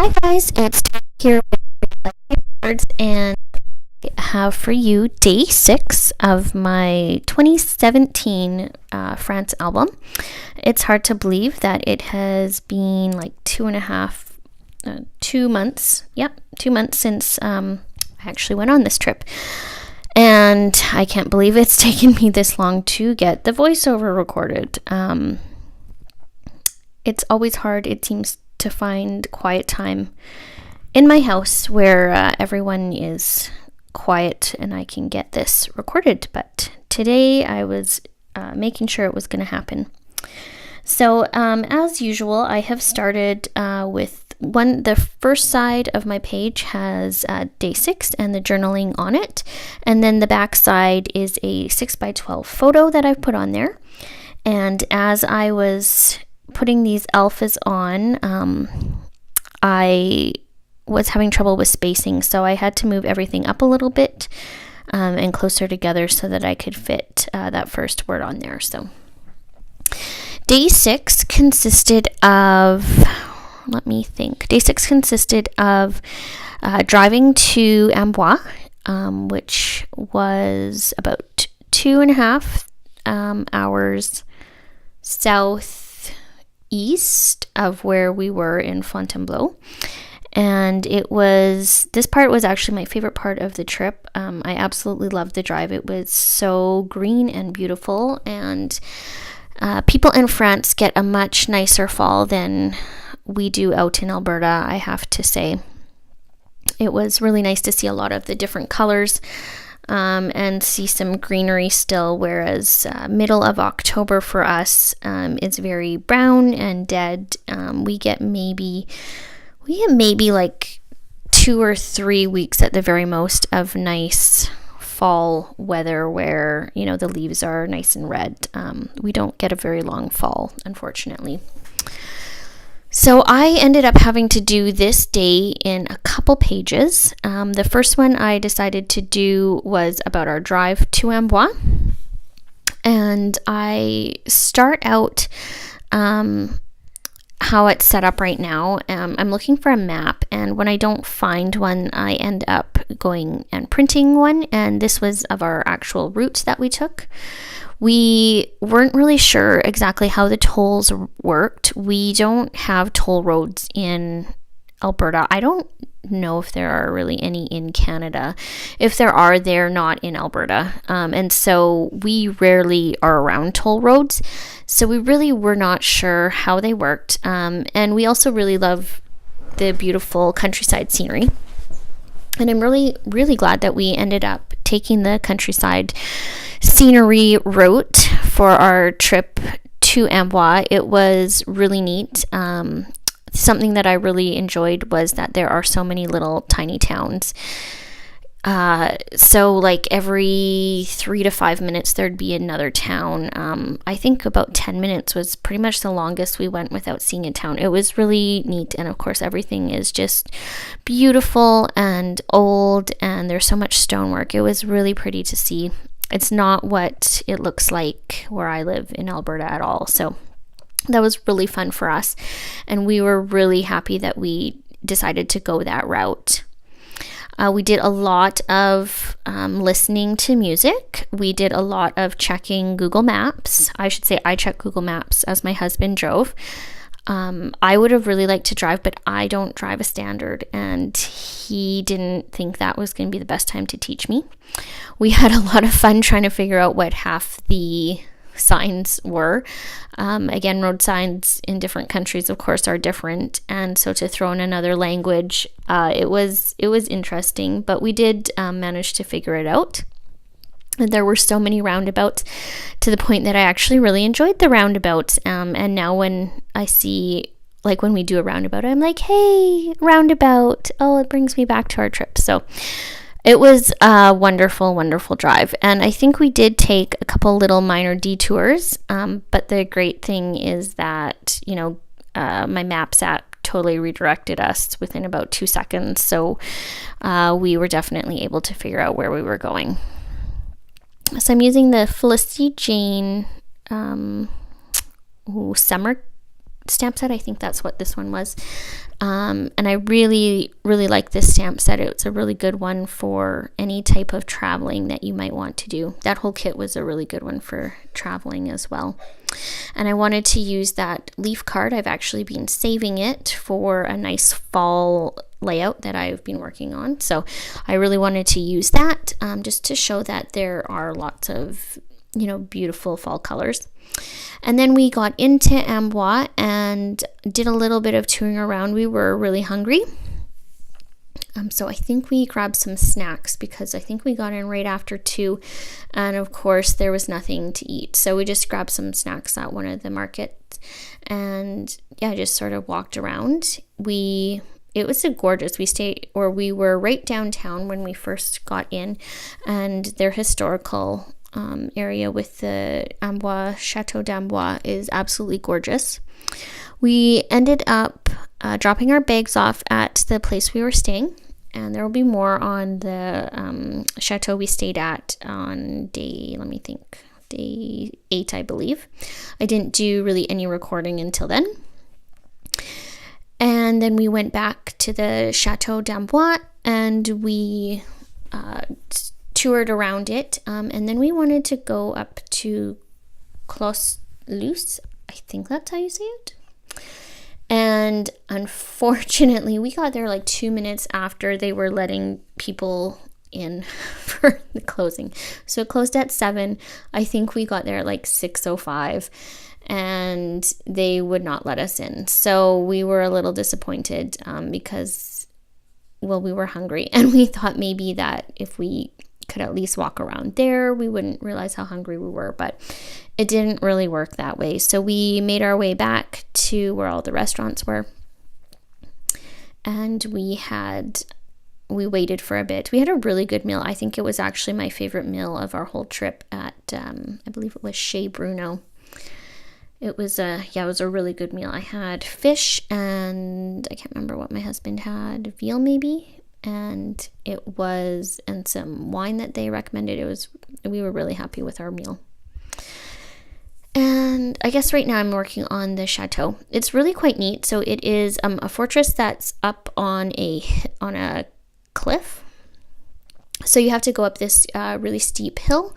Hi guys, it's Tara here with cards, and I have for you day 6 of my 2017 France album. It's hard to believe that it has been like 2 months. Yep, 2 months since I actually went on this trip. And I can't believe it's taken me this long to get the voiceover recorded. It's always hard, it seems, to find quiet time in my house where everyone is quiet and I can get this recorded. But today I was making sure it was going to happen. So as usual, I have started with the first side of my page has day 6 and the journaling on it. And then the back side is a 6x12 photo that I've put on there. And as I was putting these alphas on, I was having trouble with spacing, so I had to move everything up a little bit and closer together so that I could fit that first word on there. So day 6 consisted of, driving to Amboise, which was about 2.5 hours southeast of where we were in Fontainebleau. And this part was actually my favorite part of the trip. I absolutely loved the drive. It was so green and beautiful, and people in France get a much nicer fall than we do out in Alberta, I have to say. It was really nice to see a lot of the different colors and see some greenery still, whereas middle of October for us is very brown and dead. We get maybe like 2 or 3 weeks at the very most of nice fall weather where, the leaves are nice and red. We don't get a very long fall, unfortunately. So I ended up having to do this day in a couple pages. The first one I decided to do was about our drive to Amboise. And I start out how it's set up right now. I'm looking for a map, and when I don't find one, I end up going and printing one, and this was of our actual route that we took. We weren't really sure exactly how the tolls worked. We don't have toll roads in Alberta. I don't know if there are really any in Canada. If there are, they're not in Alberta. And so we rarely are around toll roads. So we really were not sure how they worked. And we also really love the beautiful countryside scenery. And I'm really, really glad that we ended up taking the countryside scenery route for our trip to Amboise. It was really neat. Something that I really enjoyed was that there are so many little tiny towns. So like every 3 to 5 minutes there'd be another town. I think about 10 minutes was pretty much the longest we went without seeing a town. It was really neat, and of course everything is just beautiful and old, and there's so much stonework. It was really pretty to see. It's not what it looks like where I live in Alberta at all. So that was really fun for us, and we were really happy that we decided to go that route. We did a lot of listening to music. We did a lot of checking Google Maps. I should say I checked Google Maps as my husband drove. I would have really liked to drive, but I don't drive a standard, and he didn't think that was going to be the best time to teach me. We had a lot of fun trying to figure out what half the signs were. Again, road signs in different countries, of course, are different, and so to throw in another language, it was interesting, but we did manage to figure it out. There were so many roundabouts to the point that I actually really enjoyed the roundabouts, and now when I see, like when we do a roundabout, I'm like, hey, roundabout, oh, it brings me back to our trip. So it was a wonderful, wonderful drive. And I think we did take a couple little minor detours. But the great thing is that, my Maps app totally redirected us within about 2 seconds. So we were definitely able to figure out where we were going. So I'm using the Felicity Jane summer stamp set. I think that's what this one was. And I really, really like this stamp set. It's a really good one for any type of traveling that you might want to do. That whole kit was a really good one for traveling as well. And I wanted to use that leaf card. I've actually been saving it for a nice fall layout that I've been working on. So I really wanted to use that just to show that there are lots of, beautiful fall colors. And then we got into Amboise and did a little bit of touring around. We were really hungry. So I think we grabbed some snacks because I think we got in right after 2. And of course, there was nothing to eat. So we just grabbed some snacks at one of the markets and just sort of walked around. It was gorgeous. We were right downtown when we first got in, and their historical area with the Amboise, Chateau d'Amboise is absolutely gorgeous. We ended up dropping our bags off at the place we were staying, and there will be more on the chateau we stayed at on day 8, I believe. I didn't do really any recording until then. And then we went back to the Chateau d'Amboise and we toured around it, and then we wanted to go up to Clos Luce. I think that's how you say it. And unfortunately, we got there like 2 minutes after they were letting people in for the closing. So it closed at 7. I think we got there at like 6:05, and they would not let us in. So we were a little disappointed because, we were hungry, and we thought maybe that if we could at least walk around there, we wouldn't realize how hungry we were, but it didn't really work that way. So we made our way back to where all the restaurants were, and we waited for a bit. We had a really good meal. I think it was actually my favorite meal of our whole trip at I believe it was Chez Bruno. It was a really good meal. I had fish, and I can't remember what my husband had, veal maybe, and some wine that they recommended. We were really happy with our meal. And I guess right now I'm working on the chateau. It's really quite neat. So it is a fortress that's up on a cliff. So you have to go up this really steep hill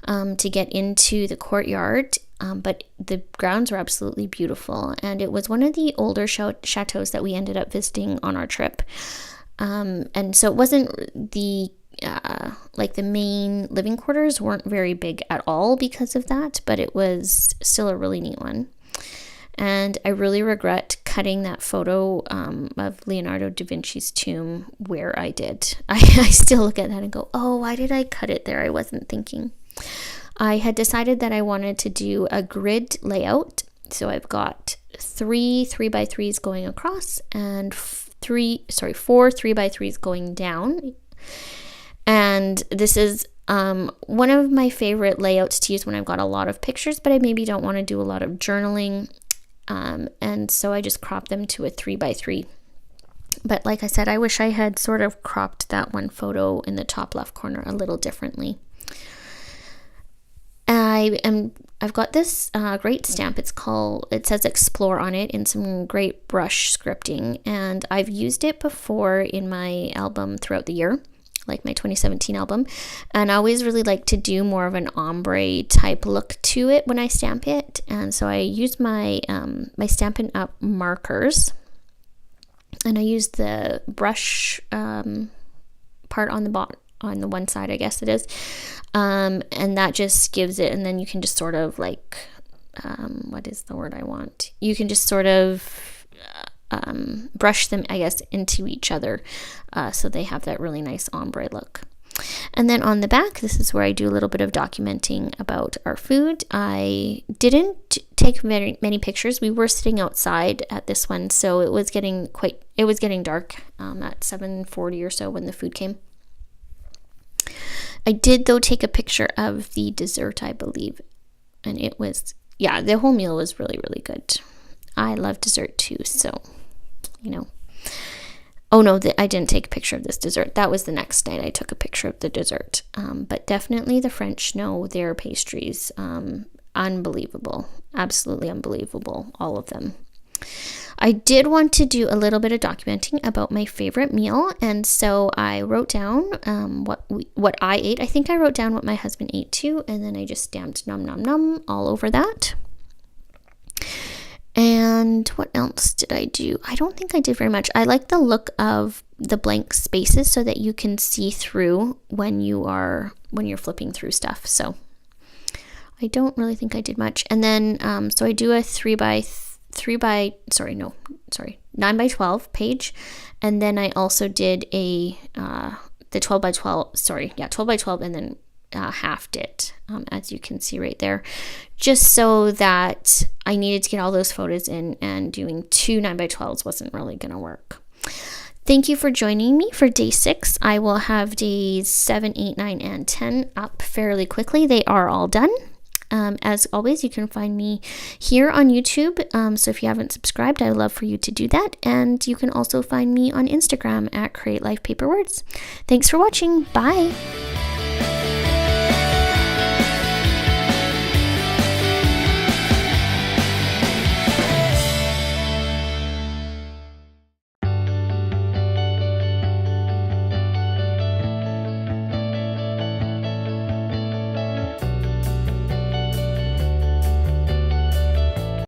to get into the courtyard. But the grounds were absolutely beautiful, and it was one of the older chateaus that we ended up visiting on our trip. And so it wasn't the main living quarters weren't very big at all because of that, but it was still a really neat one. And I really regret cutting that photo of Leonardo da Vinci's tomb where I did. I still look at that and go, oh, why did I cut it there? I wasn't thinking. I had decided that I wanted to do a grid layout. So I've got 3 3x3s going across and 4 3x3s going down. And this is one of my favorite layouts to use when I've got a lot of pictures, but I maybe don't want to do a lot of journaling. And so I just cropped them to a 3x3. But like I said, I wish I had sort of cropped that one photo in the top left corner a little differently. I've got this great stamp. It says Explore on it in some great brush scripting, and I've used it before in my album throughout the year, like my 2017 album, and I always really like to do more of an ombre type look to it when I stamp it. And so I use my my Stampin' Up markers, and I use the brush part on the bottom, on the one side, I guess it is, and that just gives it, and then you can just sort of like what is the word I want? You can just sort of brush them, I guess, into each other, so they have that really nice ombre look. And then on the back, this is where I do a little bit of documenting about our food. I didn't take many pictures. We were sitting outside at this one, so it was getting dark at 7:40 or so when the food came. I did, though, take a picture of the dessert, I believe, and it was, the whole meal was really, really good. I love dessert too, so, Oh no, I didn't take a picture of this dessert. That was the next night I took a picture of the dessert. But definitely the French know their pastries. Unbelievable. Absolutely unbelievable. All of them. I did want to do a little bit of documenting about my favorite meal, and so I wrote down what I ate. I think I wrote down what my husband ate too, and then I just stamped nom nom nom all over that. And what else did I do? I don't think I did very much. I like the look of the blank spaces so that you can see through when you're flipping through stuff. So I don't really think I did much. And then so I do a 9 by 12 page, and then I also did the 12 by 12 by 12, and then halved it, as you can see right there, just so that I needed to get all those photos in, and doing 2 9 by 12s wasn't really gonna work. Thank you for joining me for day 6. I will have days 7, 8, 9, and 10 up fairly quickly. They are all done. As always, you can find me here on YouTube. So if you haven't subscribed, I would love for you to do that. And you can also find me on Instagram at Create Life Paper Words. Thanks for watching. Bye.